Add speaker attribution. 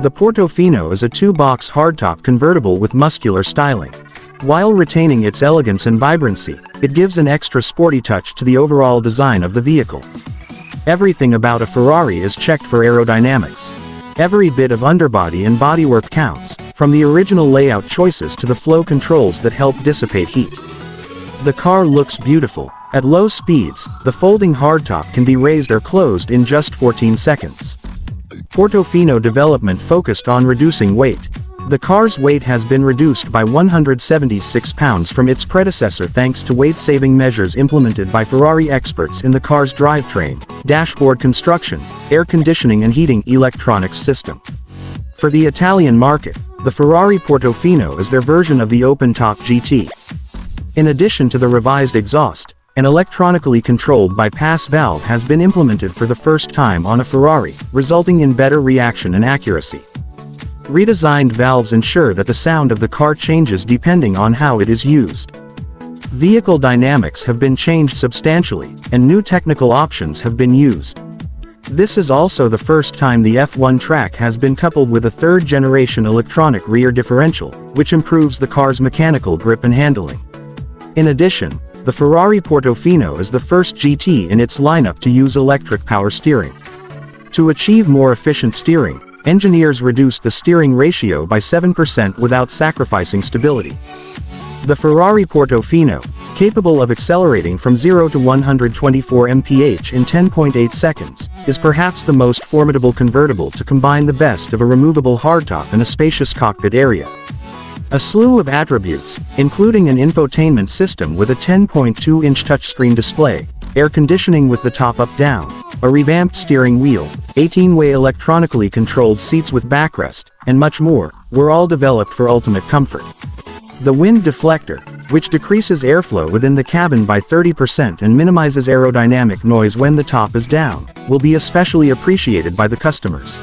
Speaker 1: The Portofino is a two-box hardtop convertible with muscular styling. While retaining its elegance and vibrancy, it gives an extra sporty touch to the overall design of the vehicle. Everything about a Ferrari is checked for aerodynamics. Every bit of underbody and bodywork counts, from the original layout choices to the flow controls that help dissipate heat. The car looks beautiful. At low speeds, the folding hardtop can be raised or closed in just 14 seconds. Portofino development focused on reducing weight. The car's weight has been reduced by 176 pounds from its predecessor thanks to weight-saving measures implemented by Ferrari experts in the car's drivetrain, dashboard construction, air conditioning and heating electronics system. For the Italian market, the Ferrari Portofino is their version of the open-top GT. In addition to the revised exhaust, an electronically controlled bypass valve has been implemented for the first time on a Ferrari, resulting in better reaction and accuracy. Redesigned valves ensure that the sound of the car changes depending on how it is used. Vehicle dynamics have been changed substantially, and new technical options have been used. This is also the first time the F1 track has been coupled with a third-generation electronic rear differential, which improves the car's mechanical grip and handling. In addition, the Ferrari Portofino is the first GT in its lineup to use electric power steering. To achieve more efficient steering, engineers reduced the steering ratio by 7% without sacrificing stability. The Ferrari Portofino, capable of accelerating from 0 to 124 mph in 10.8 seconds, is perhaps the most formidable convertible to combine the best of a removable hardtop and a spacious cockpit area. A slew of attributes, including an infotainment system with a 10.2-inch touchscreen display, air conditioning with the top up-down, a revamped steering wheel, 18-way electronically controlled seats with backrest, and much more, were all developed for ultimate comfort. The wind deflector, which decreases airflow within the cabin by 30% and minimizes aerodynamic noise when the top is down, will be especially appreciated by the customers.